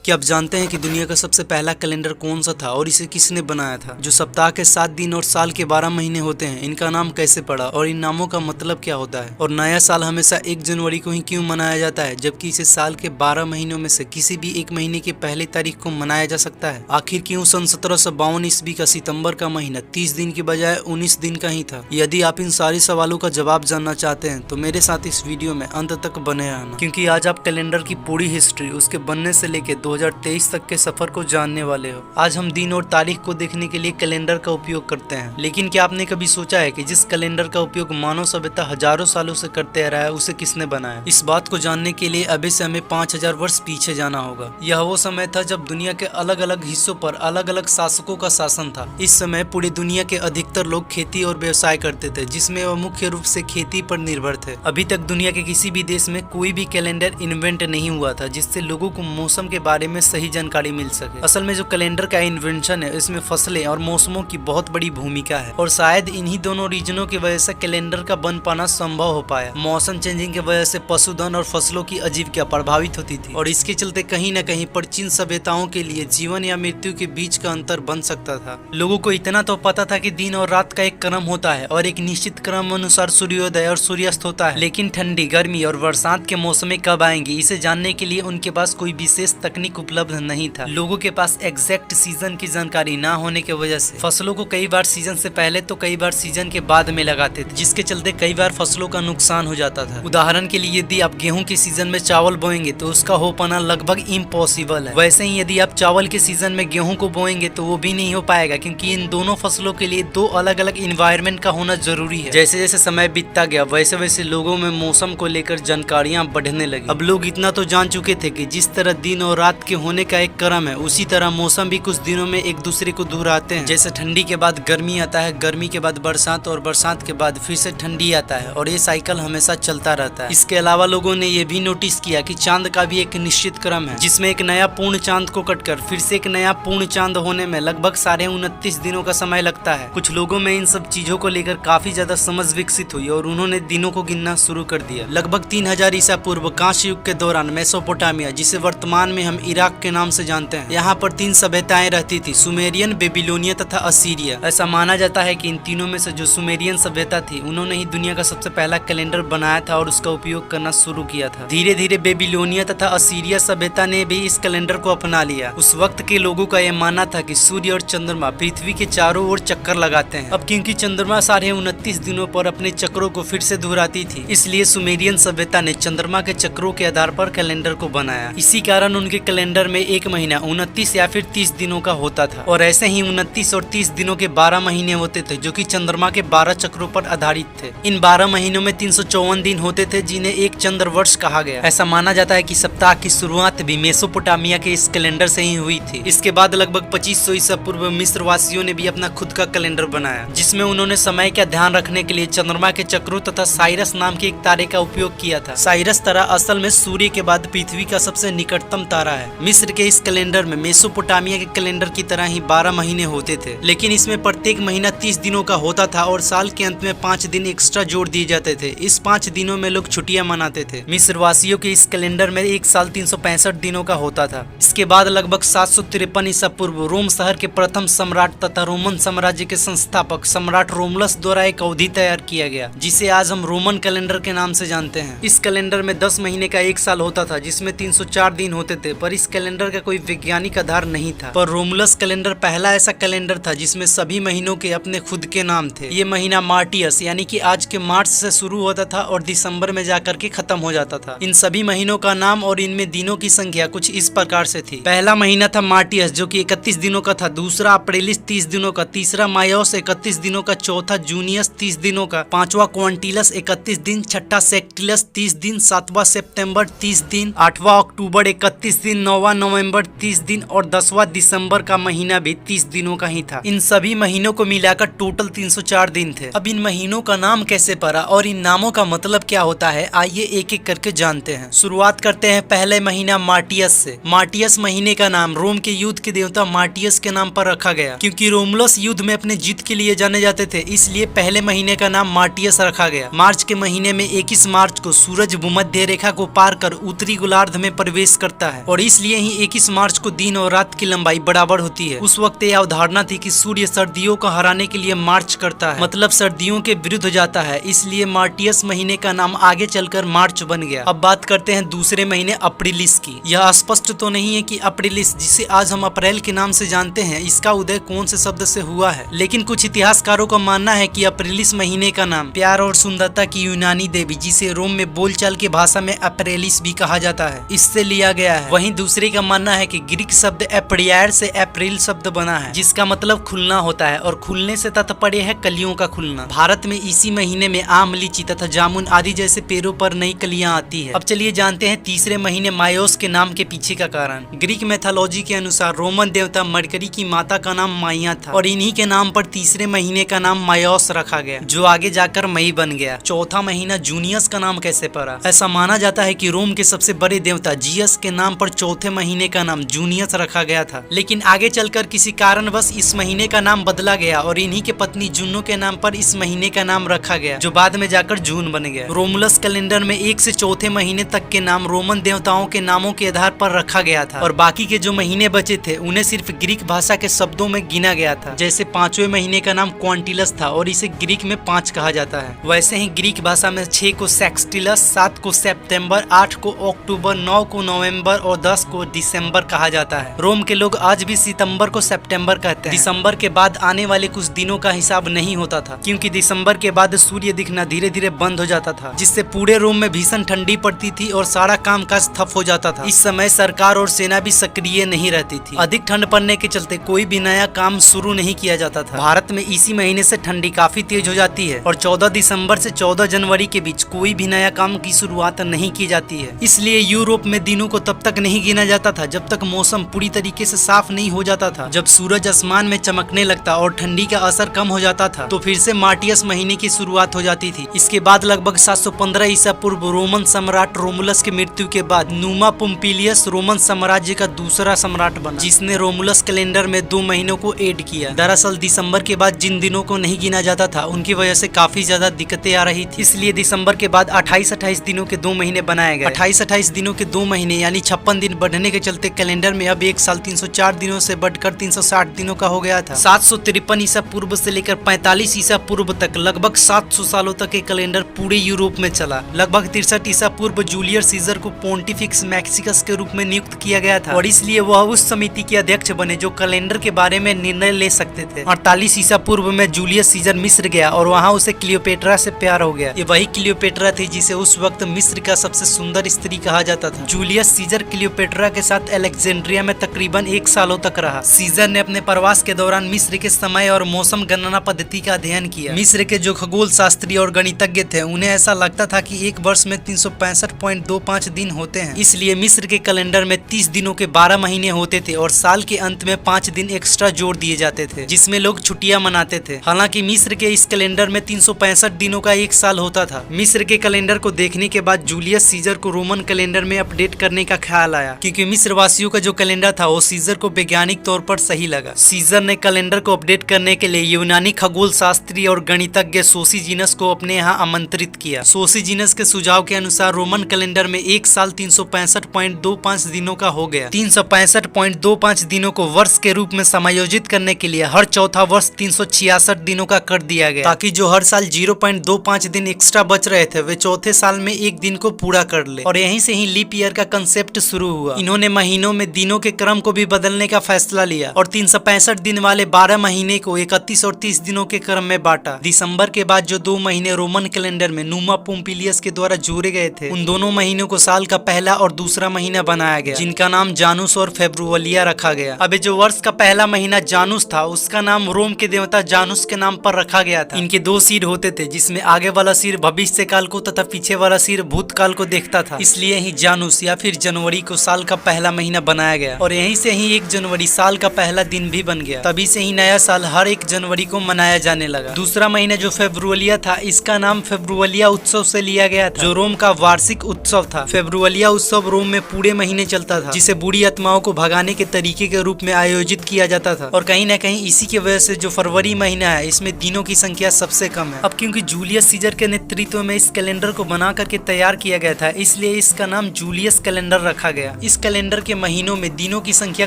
क्या आप जानते हैं कि दुनिया का सबसे पहला कैलेंडर कौन सा था और इसे किसने बनाया था? जो सप्ताह के 7 दिन और साल के 12 महीने होते हैं, इनका नाम कैसे पड़ा और इन नामों का मतलब क्या होता है? और नया साल हमेशा 1 जनवरी को ही क्यों मनाया जाता है, जबकि इसे साल के 12 महीनों में से किसी भी एक महीने की पहली तारीख को मनाया जा सकता है? आखिर क्यों सन 1752 ईस्वी का सितंबर का महीना 30 दिन की बजाय 19 दिन का ही था? यदि आप इन सारे सवालों का जवाब जानना चाहते हैं तो मेरे साथ इस वीडियो में अंत तक बने रहना, क्योंकि आज आप कैलेंडर की पूरी हिस्ट्री, उसके बनने से लेकर 2023 तक के सफर को जानने वाले हो। आज हम दिन और तारीख को देखने के लिए कैलेंडर का उपयोग करते हैं, लेकिन क्या आपने कभी सोचा है कि जिस कैलेंडर का उपयोग मानव सभ्यता हजारों सालों से करते आ रहा है, उसे किसने बनाया? इस बात को जानने के लिए अभी से हमें 5000 वर्ष पीछे जाना होगा। यह वो समय था जब दुनिया के अलग अलग हिस्सों पर अलग अलग शासकों का शासन था। इस समय पूरी दुनिया के अधिकतर लोग खेती और व्यवसाय करते थे, जिसमें वह मुख्य रूप से खेती पर निर्भर थे। अभी तक दुनिया के किसी भी देश में कोई भी कैलेंडर इन्वेंट नहीं हुआ था जिससे लोगों को मौसम के बारे में सही जानकारी मिल सके। असल में जो कैलेंडर का इन्वेंशन है, इसमें फसलें और मौसमों की बहुत बड़ी भूमिका है, और शायद इन्हीं दोनों रीजनों की वजह से कैलेंडर का बन पाना संभव हो पाया। मौसम चेंजिंग की वजह से पशुधन और फसलों की आजीविका प्रभावित होती थी, और इसके चलते कहीं न कहीं प्राचीन सभ्यताओं के लिए जीवन या मृत्यु के बीच का अंतर बन सकता था। लोगों को इतना तो पता था कि दिन और रात का एक क्रम होता है और एक निश्चित क्रम अनुसार सूर्योदय और सूर्यास्त होता है, लेकिन ठंडी, गर्मी और बरसात के मौसम कब आएंगे, इसे जानने के लिए उनके पास कोई विशेष तकनीक उपलब्ध नहीं था। लोगों के पास एग्जैक्ट सीजन की जानकारी ना होने की वजह से फसलों को कई बार सीजन से पहले तो कई बार सीजन के बाद में लगाते थे, जिसके चलते कई बार फसलों का नुकसान हो जाता था। उदाहरण के लिए यदि आप गेहूं के सीजन में चावल बोएंगे तो उसका हो पाना लगभग इम्पॉसिबल है। वैसे ही यदि आप चावल के सीजन में गेहूं को बोएंगे तो वो भी नहीं हो पाएगा, क्योंकि इन दोनों फसलों के लिए दो अलग अलग इन्वायरमेंट का होना जरूरी है। जैसे जैसे समय बीतता गया वैसे वैसे लोगों में मौसम को लेकर जानकारियां बढ़ने लगी। अब लोग इतना तो जान चुके थे कि जिस तरह दिन और रात के होने का एक क्रम है, उसी तरह मौसम भी कुछ दिनों में एक दूसरे को दोहराते हैं। जैसे ठंडी के बाद गर्मी आता है, गर्मी के बाद बरसात और बरसात के बाद फिर से ठंडी आता है, और ये साइकिल हमेशा चलता रहता है। इसके अलावा लोगों ने ये भी नोटिस किया कि चांद का भी एक निश्चित क्रम है, जिसमें एक नया पूर्ण चांद को कटकर फिर से एक नया पूर्ण चांद होने में लगभग 29.5 दिनों का समय लगता है। कुछ लोगों में इन सब चीजों को लेकर काफी ज्यादा समझ विकसित हुई और उन्होंने दिनों को गिनना शुरू कर दिया। लगभग 3000 ईसा पूर्व कांस्य युग के दौरान मेसोपोटामिया, जिसे वर्तमान में हम इराक के नाम से जानते हैं, यहाँ पर 3 सभ्यताएं रहती थी: सुमेरियन, बेबीलोनिया तथा असीरिया। ऐसा माना जाता है कि इन तीनों में से जो सुमेरियन सभ्यता थी, उन्होंने ही दुनिया का सबसे पहला कैलेंडर बनाया था और उसका उपयोग करना शुरू किया था। धीरे धीरे बेबीलोनिया तथा असीरिया सभ्यता ने भी इस कैलेंडर को अपना लिया। उस वक्त के लोगों का यह मानना था कि सूर्य और चंद्रमा पृथ्वी के चारों ओर चक्कर लगाते हैं। अब क्योंकि चंद्रमा 29.5 दिनों पर अपने चक्रों को फिर से दोहराती थी, इसलिए सुमेरियन सभ्यता ने चंद्रमा के चक्रों के आधार पर कैलेंडर को बनाया। इसी कारण उनके कैलेंडर में एक महीना 29 या फिर 30 दिनों का होता था, और ऐसे ही 29 और 30 दिनों के 12 महीने होते थे, जो कि चंद्रमा के 12 चक्रों पर आधारित थे। इन 12 महीनों में 354 दिन होते थे, जिन्हें एक चंद्र वर्ष कहा गया। ऐसा माना जाता है कि सप्ताह की शुरुआत भी मेसोपोटामिया के इस कैलेंडर से ही हुई थी। इसके बाद लगभग 2500 ईसा पूर्व मिस्र वासियों ने भी अपना खुद का कैलेंडर बनाया, जिसमें उन्होंने समय का ध्यान रखने के लिए चंद्रमा के चक्रों तथा साइरस नाम के एक तारे का उपयोग किया था। साइरस तारा असल में सूर्य के बाद पृथ्वी का सबसे निकटतम तारा है। मिस्र के इस कैलेंडर में मेसोपोटामिया के कैलेंडर की तरह ही 12 महीने होते थे, लेकिन इसमें प्रत्येक महीना 30 दिनों का होता था और साल के अंत में 5 दिन एक्स्ट्रा जोड़ दिए जाते थे। इस 5 दिनों में लोग छुट्टियां मनाते थे। मिस्र वासियों के इस कैलेंडर में एक साल 365 दिनों का होता था। इसके बाद लगभग 753 ईसा पूर्व रोम शहर के प्रथम सम्राट तथा रोमन साम्राज्य के संस्थापक सम्राट रोमुलस द्वारा एक अवधि तैयार किया गया, जिसे आज हम रोमन कैलेंडर के नाम से जानते हैं। इस कैलेंडर में 10 महीने का एक साल होता था, जिसमें 304 दिन होते थे, पर इस कैलेंडर का कोई वैज्ञानिक आधार नहीं था। पर रोमुलस कैलेंडर पहला ऐसा कैलेंडर था जिसमें सभी महीनों के अपने खुद के नाम थे। ये महीना मार्टियस यानी कि आज के मार्च से शुरू होता था और दिसंबर में जाकर के खत्म हो जाता था। इन सभी महीनों का नाम और इनमें दिनों की संख्या कुछ इस प्रकार से थी। पहला महीना था मार्टियस, जो कि 31 दिनों का था। दूसरा अप्रैलिस 30 दिनों का। तीसरा मायोस 31 दिनों का। चौथा जूनियस 30 दिनों का। पांचवा क्वांटिलस 31 दिन। छठा सेक्टिलस 30 दिन। सातवां सितंबर 30 दिन। 8वां अक्टूबर 31 दिन। 9वां नवंबर 30 दिन और 10वां दिसंबर का महीना भी 30 दिनों का ही था। इन सभी महीनों को मिलाकर टोटल 304 दिन थे। अब इन महीनों का नाम कैसे पड़ा और इन नामों का मतलब क्या होता है, आइए एक एक करके जानते हैं। शुरुआत करते हैं पहले महीना मार्टियस से। मार्टियस महीने का नाम रोम के युद्ध के देवता मार्टियस के नाम पर रखा गया। क्योंकि रोमुलस युद्ध में अपने जीत के लिए जाने जाते थे, इसलिए पहले महीने का नाम मार्टियस रखा गया। मार्च के महीने में 21 मार्च को सूरज भूमध्य रेखा को पार कर उत्तरी गोलार्ध में प्रवेश करता है और इस इसलिए ही 21 मार्च को दिन और रात की लंबाई बराबर होती है। उस वक्त यह अवधारणा थी कि सूर्य सर्दियों को हराने के लिए मार्च करता है, मतलब सर्दियों के विरुद्ध हो जाता है, इसलिए मार्टियस महीने का नाम आगे चलकर मार्च बन गया। अब बात करते हैं दूसरे महीने अप्रिलिस की। यह स्पष्ट तो नहीं है कि अप्रिलिस, जिसे आज हम अप्रैल के नाम से जानते हैं, इसका उदय कौन से शब्द से हुआ है, लेकिन कुछ इतिहासकारों का मानना है कि अप्रिलिस महीने का नाम प्यार और सुंदरता की यूनानी देवी, जिसे रोम में बोलचाल की भाषा में अप्रेलिस भी कहा जाता है, इससे लिया गया है। वहीं दूसरे का मानना है कि ग्रीक शब्द एप्रियर से अप्रैल शब्द बना है, जिसका मतलब खुलना होता है, और खुलने से तात्पर्य है कलियों का खुलना। भारत में इसी महीने में आम, लीची तथा जामुन आदि जैसे पेड़ों पर नई कलियां आती है। अब चलिए जानते हैं तीसरे महीने मायोस के नाम के पीछे का कारण। ग्रीक मैथोलॉजी के अनुसार रोमन देवता मरकरी की माता का नाम माइया था, और इन्हीं के नाम पर तीसरे महीने का नाम मायोस रखा गया, जो आगे जाकर मई बन गया। चौथा महीना जूनियस का नाम कैसे पड़ा? ऐसा माना जाता है कि रोम के सबसे बड़े देवता जियस के नाम पर चौथे महीने का नाम जूनियस रखा गया था, लेकिन आगे चलकर किसी कारणवश इस महीने का नाम बदला गया और इन्हीं के पत्नी जुन्नो के नाम पर इस महीने का नाम रखा गया, जो बाद में जाकर जून बन गया। रोमुलस कैलेंडर में 1 से चौथे महीने तक के नाम रोमन देवताओं के नामों के आधार पर रखा गया था, और बाकी के जो महीने बचे थे उन्हें सिर्फ ग्रीक भाषा के शब्दों में गिना गया था। जैसे 5वें महीने का नाम क्वांटिलस था और इसे ग्रीक में 5 कहा जाता है, वैसे ही ग्रीक भाषा में 6 को सेक्सटिलस, 7 को सितंबर, 8 को अक्टूबर, 9 को नवंबर और 10 को दिसंबर कहा जाता है। रोम के लोग आज भी सितंबर को सितंबर कहते हैं। दिसंबर के बाद आने वाले कुछ दिनों का हिसाब नहीं होता था, क्योंकि दिसंबर के बाद सूर्य दिखना धीरे धीरे बंद हो जाता था, जिससे पूरे रोम में भीषण ठंडी पड़ती थी और सारा कामकाज ठप हो जाता था। इस समय सरकार और सेना भी सक्रिय नहीं रहती थी। अधिक ठंड पड़ने के चलते कोई भी नया काम शुरू नहीं किया जाता था। भारत में इसी महीने से ठंडी काफी तेज हो जाती है और 14 दिसंबर से 14 जनवरी के बीच कोई भी नया काम की शुरुआत नहीं की जाती है। इसलिए यूरोप में दिनों को तब तक नहीं गिना जाता था जब तक मौसम पूरी तरीके से साफ नहीं हो जाता था। जब सूरज आसमान में चमकने लगता और ठंडी का असर कम हो जाता था तो फिर से मार्टियस महीने की शुरुआत हो जाती थी। इसके बाद लगभग 715 ईसा पूर्व रोमन सम्राट रोमुलस की मृत्यु के बाद नुमा पोम्पिलियस रोमन साम्राज्य का दूसरा सम्राट बना, जिसने रोमुलस कैलेंडर में 2 महीनों को ऐड किया। दरअसल दिसंबर के बाद जिन दिनों को नहीं गिना जाता था उनकी वजह से काफी ज्यादा दिक्कतें आ रही थी, इसलिए दिसंबर के बाद 28-28 दिनों के 2 महीने बनाए गए। 28-28 दिनों के 2 महीने यानी 56 दिन बढ़ने के चलते कैलेंडर में अब एक साल 304 दिनों से बढ़कर 360 दिनों का हो गया था। 753 ईसा पूर्व से लेकर 45 ईसा पूर्व तक लगभग 700 सालों तक ये कैलेंडर पूरे यूरोप में चला। लगभग 63 ईसा पूर्व जूलियस सीजर को पोंटिफिक्स मैक्सिकस के रूप में नियुक्त किया गया था और इसलिए वह उस समिति के अध्यक्ष बने जो कैलेंडर के बारे में निर्णय ले सकते थे। 48 ईसा पूर्व में जूलियस सीजर मिस्र गया और वहाँ उसे क्लियोपेट्रा से प्यार हो गया। ये वही क्लियोपेट्रा थी जिसे उस वक्त मिस्र का सबसे सुंदर स्त्री कहा जाता था। जूलियस सीजर क्लियोपेट्रा के साथ अलेक्जेंड्रिया में तकरीबन 1 सालों तक रहा। सीजर ने अपने प्रवास के दौरान मिस्र के समय और मौसम गणना पद्धति का अध्ययन किया। मिस्र के जो खगोल शास्त्री और गणितज्ञ थे उन्हें ऐसा लगता था कि एक वर्ष में 365.25 दिन होते हैं, इसलिए मिस्र के कैलेंडर में 30 दिनों के 12 महीने होते थे और साल के अंत में 5 दिन एक्स्ट्रा जोड़ दिए जाते थे जिसमें लोग छुट्टियां मनाते थे। हालांकि मिस्र के इस कैलेंडर में 365 दिनों का 1 साल होता था। मिस्र के कैलेंडर को देखने के बाद जूलियस सीजर को रोमन कैलेंडर में अपडेट करने का ख्याल आया, क्योंकि मिस्र वासियों का जो कैलेंडर था वो सीजर को वैज्ञानिक तौर पर सही लगा। सीजर ने कैलेंडर को अपडेट करने के लिए यूनानी खगोल शास्त्री और गणितज्ञ सोसिजीनस को अपने यहाँ आमंत्रित किया। सोसिजीनस के सुझाव के अनुसार रोमन कैलेंडर में 1 साल 365.25 दिनों का हो गया। 365.25 दिनों को वर्ष के रूप में समायोजित करने के लिए हर चौथा वर्ष 366 दिनों का कर दिया गया, ताकि जो हर साल 0.25 दिन एक्स्ट्रा बच रहे थे वे चौथे साल में 1 दिन को पूरा कर ले। और यहीं से ही लीप ईयर का कंसेप्ट शुरू हुआ। इन्होंने महीनों में दिनों के क्रम को भी बदलने का फैसला लिया और 365 दिन वाले 12 महीने को 31 और 30 दिनों के क्रम में बांटा। दिसंबर के बाद जो 2 महीने रोमन कैलेंडर में नुमा पोम्पिलियस के द्वारा जोड़े गए थे उन दोनों महीनों को साल का पहला और दूसरा महीना बनाया गया, जिनका नाम जानूस और फेब्रुवलिया रखा गया। अब जो वर्ष का पहला महीना जानूस था उसका नाम रोम के देवता जानूस के नाम पर रखा गया था। इनके 2 सिर होते थे, जिसमें आगे वाला सिर भविष्य काल को तथा पीछे वाला सिर भूतकाल को देखता था, इसलिए ही जानूस या फिर जनवरी को साल का पहला महीना बनाया गया और यहीं से ही 1 जनवरी साल का पहला दिन भी बन गया। तभी से ही नया साल हर 1 जनवरी को मनाया जाने लगा। दूसरा महीना जो फेब्रुवलिया था इसका नाम फेब्रुवलिया उत्सव से लिया गया था, जो रोम का वार्षिक उत्सव था। फेब्रुवलिया उत्सव रोम में पूरे महीने चलता था, जिसे बुरी आत्माओं को भगाने के तरीके के रूप में आयोजित किया जाता था और कहीं न कहीं इसी की वजह से जो फरवरी महीना है इसमें दिनों की संख्या सबसे कम है। अब क्योंकि जूलियस सीजर के नेतृत्व में इस कैलेंडर को बना करके तैयार किया गया था इसलिए इसका नाम जूलियस कैलेंडर रखा गया। इस कैलेंडर के महीनों में दिनों की संख्या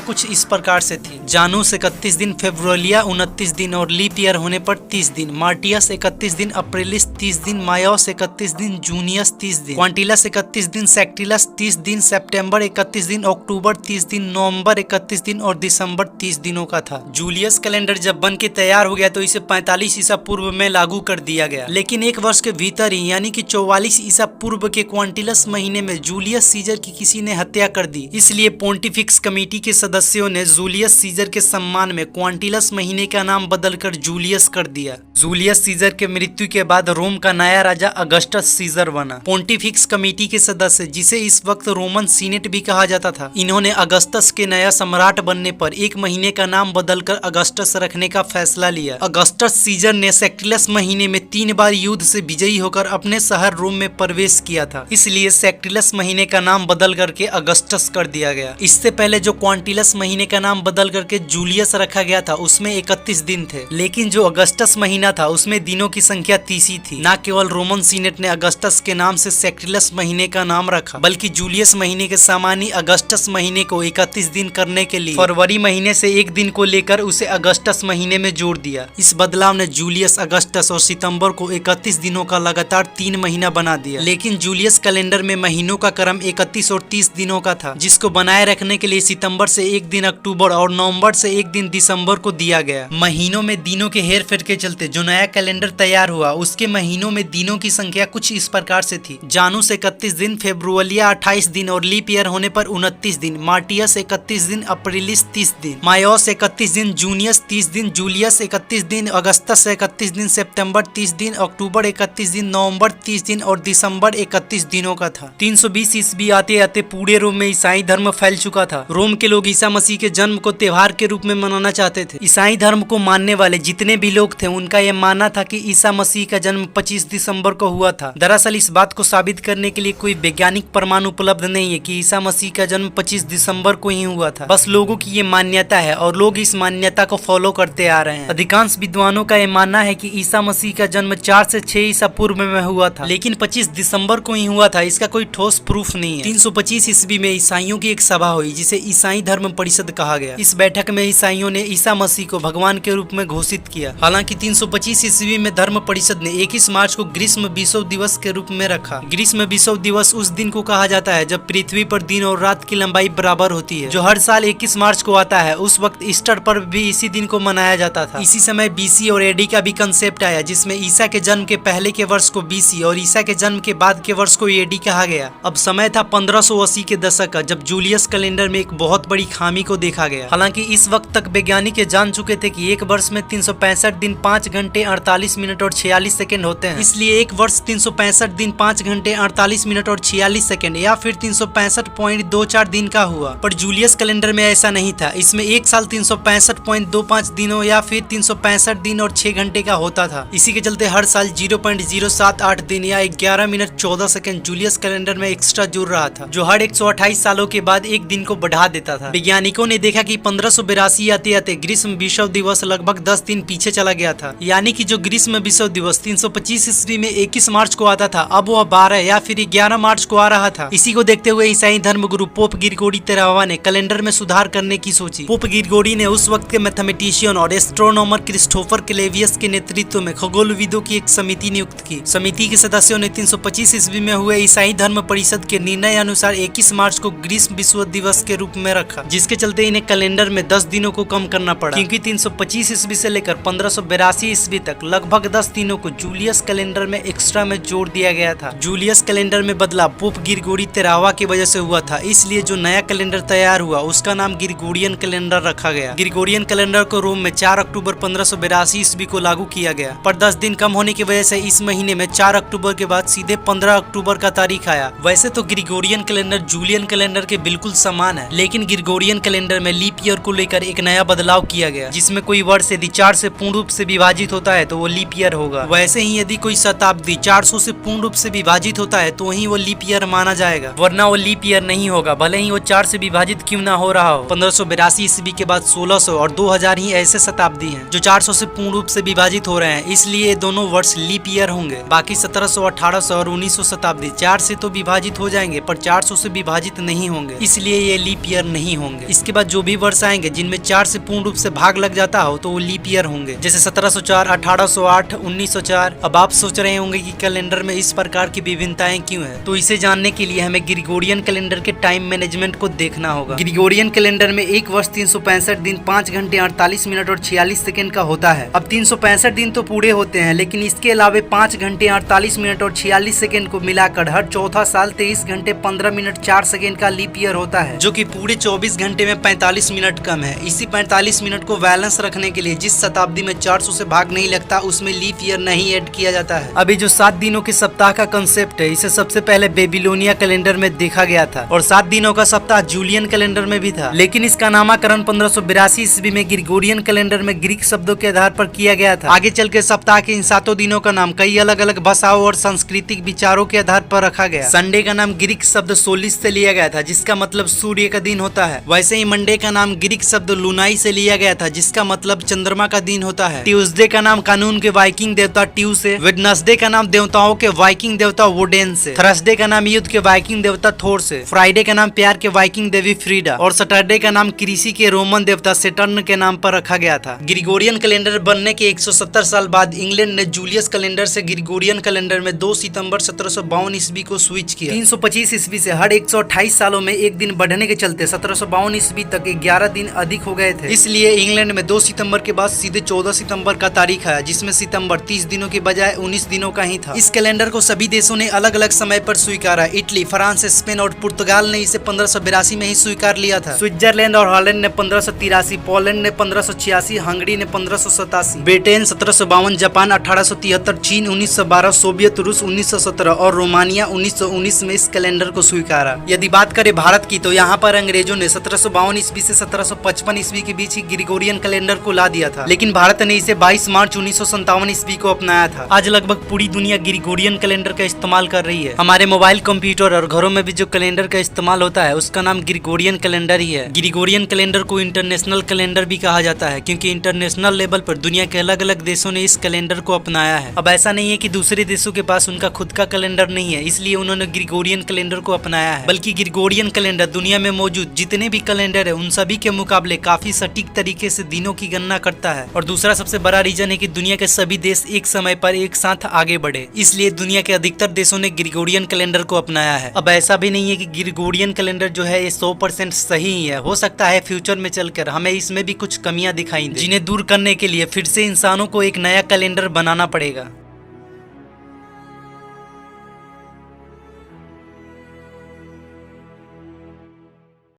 कुछ इस प्रकार से थी। जानूस 31 दिन, फेब्रुलिया 29 दिन और लीप ईयर होने पर 30 दिन, मार्टियस 31 दिन, अप्रिलिस 30 दिन, मायोस 31 दिन, जूनियस 30 दिन, क्वांटिलस 31 दिन, सेक्टिलस 30 दिन, सितंबर 31 दिन, अक्टूबर 30 दिन, नवंबर 31 दिन और दिसंबर 30 दिनों का था। जूलियस कैलेंडर जब बन के तैयार हो गया तो इसे 45 ईसा पूर्व में लागू कर दिया गया, लेकिन एक वर्ष के भीतर ही यानी कि 44 ईसा पूर्व के क्वांटिलस महीने में जूलियस सीजर की किसी ने हत्या कर दी। इसलिए पोंटिफिक्स कमेटी के सदस्यों ने जूलियस सीजर के सम्मान में क्वांटिलस महीने का नाम बदलकर जूलियस कर दिया। जूलियस सीजर के मृत्यु के बाद रोम का नया राजा अगस्टस सीजर बना। पोंटिफिक्स कमेटी के सदस्य, जिसे इस वक्त रोमन सीनेट भी कहा जाता था, इन्होंने अगस्टस के नया सम्राट बनने पर एक महीने का नाम बदलकर अगस्टस रखने का फैसला लिया। अगस्टस सीजर ने सेक्टिलस महीने में 3 बार युद्ध से विजयी होकर अपने शहर रोम में प्रवेश किया था, इसलिए सेक्टिलस महीने का नाम बदल करके अगस्टस कर दिया गया। इससे पहले जो क्वांटिलस महीने का नाम बदल करके जूलियस रखा गया था उसमें 31 दिन थे, लेकिन जो अगस्टस महीना था उसमें दिनों की संख्या 30 ही थी। न केवल रोमन सीनेट ने अगस्टस के नाम से सेक्टिलस महीने का नाम रखा, बल्कि जूलियस महीने के सामान्य अगस्टस महीने को 31 दिन करने के लिए फरवरी महीने से एक दिन को लेकर उसे अगस्टस महीने में जोड़ दिया। इस बदलाव ने जूलियस, अगस्टस और सितंबर को 31 दिनों का लगातार 3 महीना बना दिया। लेकिन जूलियस कैलेंडर में महीनों का क्रम 31 और 30 दिनों का था, जिसको बनाए रखने के लिए सितंबर से एक दिन अक्टूबर और नवंबर से एक दिन दिसंबर को दिया गया। महीनों में दिनों के हेर फेर के चलते जो नया कैलेंडर तैयार हुआ उसके महीनों में दिनों की संख्या कुछ इस प्रकार से थी। जानूस 31 दिन, फेब्रुलिया 28 दिन और लीप ईयर होने पर 29 दिन, मार्टियस 31 दिन, अप्रिलिस 30 दिन, मायोस 31 दिन, जूनियस 30 दिन, जूलियस 31 दिन, अगस्तस 31 दिन, सितंबर 30 दिन, अक्टूबर 31 दिन, नवंबर 30 दिन और दिसंबर 31 दिनों का था। 320 ईस्वी आते आते पूरे रोम में ईसाई धर्म फैल चुका था। रोम के लोग ईसा मसीह के जन्म को त्योहार के रूप में मनाना चाहते थे। ईसाई धर्म को मानने वाले जितने भी लोग थे उनका यह मानना था कि ईसा मसीह का जन्म 25 दिसंबर को हुआ था। दरअसल इस बात को साबित करने के लिए कोई वैज्ञानिक प्रमाण उपलब्ध नहीं है कि ईसा मसीह का जन्म 25 दिसंबर को ही हुआ था। बस लोगों की ये मान्यता है और लोग इस मान्यता को फॉलो करते आ रहे हैं। अधिकांश विद्वानों का यह मानना है कि ईसा मसीह का जन्म 4 से 6 ईसा पूर्व में हुआ था, लेकिन 25 दिसंबर को ही हुआ था, इसका कोई ठोस प्रूफ नहीं है। 325 ईस्वी में ईसाइयों की एक सभा हुई जिसे ईसाई धर्म परिषद कहा गया। इस बैठक में ईसाइयों ने ईसा मसीह को भगवान के रूप में घोषित किया। हालांकि 325 ईस्वी में धर्म परिषद ने 21 मार्च को ग्रीष्म विषव दिवस के रूप में रखा। ग्रीष्म विषव दिवस उस दिन को कहा जाता है जब पृथ्वी पर दिन और रात की लंबाई बराबर होती है, जो हर साल 21 मार्च को आता है। उस वक्त ईस्टर पर्व भी इसी दिन को मनाया जाता था। इसी समय बीसी और एडी का भी कंसेप्ट आया, जिसमें ईसा के जन्म के पहले के वर्ष को बीसी और ईसा के जन्म के बाद के वर्ष को एडी कहा गया। अब समय था 1580 के दशक का, जब जूलियस कैलेंडर में एक बहुत बड़ी खामी को देखा गया। हालांकि इस वक्त तक वैज्ञानिक ये जान चुके थे कि एक वर्ष में 365 दिन 5 घंटे 48 मिनट और 46 सेकंड होते हैं, इसलिए एक वर्ष 365 दिन 5 घंटे 48 मिनट और 46 सेकंड या फिर 365.24 दिन का हुआ। पर जूलियस कैलेंडर में ऐसा नहीं था। इसमें एक साल 365.25 दिनों या फिर 365 दिन और 6 घंटे का होता था। इसी के चलते हर साल 0.078 दिन या 11 मिनट 14 सेकंड जूलियस कैलेंडर में एक्स्ट्रा जुड़ रहा था, जो हर 128 सालों के बाद एक दिन को बढ़ा देता था। वैज्ञानिकों ने देखा कि 1582 आते आते ग्रीष्म विषव दिवस लगभग 10 दिन पीछे चला गया था, यानी कि जो ग्रीष्म विषव दिवस 325 ईस्वी में 21 मार्च को आता था, अब वह 12 या फिर 11 मार्च को आ रहा था। इसी को देखते हुए ईसाई धर्म गुरु पोप गिरगोरी 13वां ने कैलेंडर में सुधार करने की सोची। पोप गिरगोरी ने उस वक्त के मैथमेटिशियन और एस्ट्रोनॉमर क्रिस्टोफर क्लेवियस के नेतृत्व में खगोलविदों की एक समिति नियुक्त की। समिति के सदस्यों ने 325 ईस्वी में हुए ईसाई धर्म परिषद के निर्णय अनुसार 21 मार्च को ग्रीष्म विषव दिवस के रूप में रखा, जिसके चलते इन्हें कैलेंडर में 10 दिनों को कम करना पड़ा, क्योंकि 325 ईस्वी से लेकर 1582 ईस्वी तक लगभग 10 दिनों को जूलियस कैलेंडर में एक्स्ट्रा में जोड़ दिया गया था। जूलियस कैलेंडर में बदलाव पोप गिरगोरी 13वां की वजह से हुआ था, इसलिए जो नया कैलेंडर तैयार हुआ उसका नाम ग्रिगोरियन कैलेंडर रखा गया। ग्रिगोरियन कैलेंडर को रोम में 4 अक्टूबर 1582 ईस्वी को लागू किया गया, पर 10 दिन कम होने की वजह से इस महीने में 4 अक्टूबर के बाद सीधे 15 अक्टूबर का तारीख आया। वैसे तो ग्रिगोरियन कैलेंडर जूलियन कैलेंडर के बिल्कुल समान है, लेकिन ग्रिगोरियन कैलेंडर में लीप ईयर को लेकर एक नया बदलाव किया गया, जिसमें कोई वर्ष यदि 4 से पूर्ण रूप से विभाजित होता है तो वो लीप ईयर होगा। वैसे ही यदि कोई शताब्दी 400 से पूर्ण रूप से विभाजित होता है तो वही वो लीप ईयर माना जाएगा, वरना वो लीप ईयर नहीं होगा, भले ही वो 4 से विभाजित क्यों ना हो रहा हो। 1582 ईस्वी के बाद 1600 और 2000 ही ऐसे शताब्दी हैं जो 400 से पूर्ण रूप से विभाजित हो रहे हैं, इसलिए ये दोनों वर्ष लीप ईयर होंगे। बाकी 1700, 1800 और 1900 शताब्दी 4 से तो विभाजित हो जाएंगे पर 400 से विभाजित प्रभावित नहीं होंगे, इसलिए ये लीप ईयर नहीं होंगे। इसके बाद जो भी वर्ष आएंगे जिनमें 4 से पूर्ण रूप से भाग लग जाता हो तो वो लीप ईयर होंगे, जैसे 1704, 1808, 1904। अब आप सोच रहे होंगे कि कैलेंडर में इस प्रकार की विभिन्नताएं क्यों है, तो इसे जानने के लिए हमें ग्रिगोरियन कैलेंडर के टाइम मैनेजमेंट को देखना होगा। ग्रिगोरियन कैलेंडर में एक वर्ष 365 दिन 5 घंटे 48 मिनट और 46 सेकंड का होता है। अब 365 दिन तो पूरे होते हैं, लेकिन इसके अलावा 5 घंटे 48 मिनट और 46 सेकंड को मिलाकर हर चौथा साल 23 घंटे 15 मिनट 4 सेकंड का लीप ईयर होता है, जो कि पूरे 24 घंटे में 45 मिनट कम है। इसी 45 मिनट को बैलेंस रखने के लिए जिस शताब्दी में 400 से भाग नहीं लगता उसमें लीप ईयर नहीं ऐड किया जाता है। अभी जो 7 दिनों के सप्ताह का कंसेप्ट है, इसे सबसे पहले बेबीलोनिया कैलेंडर में देखा गया था और 7 दिनों का सप्ताह जूलियन कैलेंडर में भी था, लेकिन इसका नामकरण 1582 ईस्वी में ग्रिगोरियन कैलेंडर में ग्रीक शब्दों के आधार पर किया गया था। आगे चल के सप्ताह के इन 7 दिनों का नाम कई अलग अलग भाषाओं और सांस्कृतिक विचारों के आधार पर रखा गया। संडे का नाम ग्रीक शब्द सोलिस से लिया गया था, जिसका मतलब सूर्य का दिन होता है। वैसे ही मंडे का नाम ग्रीक शब्द लुनाई से लिया गया था, जिसका मतलब चंद्रमा का दिन होता है। ट्यूसडे का नाम कानून के वाइकिंग देवता ट्यू से, वेडनेसडे का नाम देवताओं के वाइकिंग देवता वोडेन से, थर्सडे का नाम युद्ध के वाइकिंग देवता थोर से, फ्राइडे का नाम प्यार के वाइकिंग देवी फ्रीडा और सैटरडे का नाम कृषि के रोमन देवता सेटर्न के नाम पर रखा गया था। ग्रिगोरियन कैलेंडर बनने के 170 साल बाद इंग्लैंड ने जूलियस कैलेंडर से ग्रिगोरियन कैलेंडर में 2 सितंबर 1752 ईस्वी को स्विच किया। 325 ईस्वी से हर 128 सालों में एक दिन बढ़ने के चलते 1752 ईस्वी तक 11 दिन अधिक हो गए थे। इसलिए इंग्लैंड में 2 सितंबर के बाद सीधे 14 सितंबर का तारीख आया, जिसमें सितंबर 30 दिनों के बजाय 19 दिनों का ही था। इस कैलेंडर को सभी देशों ने अलग अलग समय पर स्वीकारा। इटली, फ्रांस, स्पेन और पुर्तगाल ने इसे 1582 में ही स्वीकार लिया था। स्विट्जरलैंड और हॉलैंड ने 1583, पोलैंड ने 1586, हंगरी ने 1587, ब्रिटेन 1752, जापान 1873, चीन 1912, सोवियत रूस 1917 और रोमानिया 1919 में इस कैलेंडर को स्वीकारा। यदि बात करें भारत की तो यहाँ पर अंग्रेजों ने 1752 ईस्वी से 1755 ईस्वी के बीच ही ग्रिगोरियन कैलेंडर को ला दिया था, लेकिन भारत ने इसे 22 मार्च 1957 ईस्वी को अपनाया था। आज लगभग पूरी दुनिया ग्रिगोरियन कैलेंडर का इस्तेमाल कर रही है। हमारे मोबाइल, कंप्यूटर और घरों में भी जो कैलेंडर का इस्तेमाल होता है उसका नाम ग्रिगोरियन कैलेंडर ही है। ग्रिगोरियन कैलेंडर को इंटरनेशनल कैलेंडर भी कहा जाता है, क्योंकि इंटरनेशनल लेवल पर दुनिया के अलग अलग देशों ने इस कैलेंडर को अपनाया है। अब ऐसा नहीं है कि दूसरे देशों के पास उनका खुद का कैलेंडर नहीं है, इसलिए उन्होंने ग्रिगोरियन कैलेंडर को अपनाया है, बल्कि ग्रिगोरियन कैलेंडर दुनिया में मौजूद जितने भी कैलेंडर है उन सभी के मुकाबले काफी सटीक तरीके से दिनों की गणना करता है। और दूसरा सबसे बड़ा रीजन है कि दुनिया के सभी देश एक समय पर एक साथ आगे बढ़े, इसलिए दुनिया के अधिकतर देशों ने ग्रिगोरियन कैलेंडर को अपनाया है। अब ऐसा भी नहीं है कि ग्रिगोरियन कैलेंडर जो है ये 100% सही ही है। हो सकता है फ्यूचर में चलकर हमें इसमें भी कुछ कमियां दिखाई दें, जिन्हें दूर करने के लिए फिर से इंसानों को एक नया कैलेंडर बनाना पड़ेगा।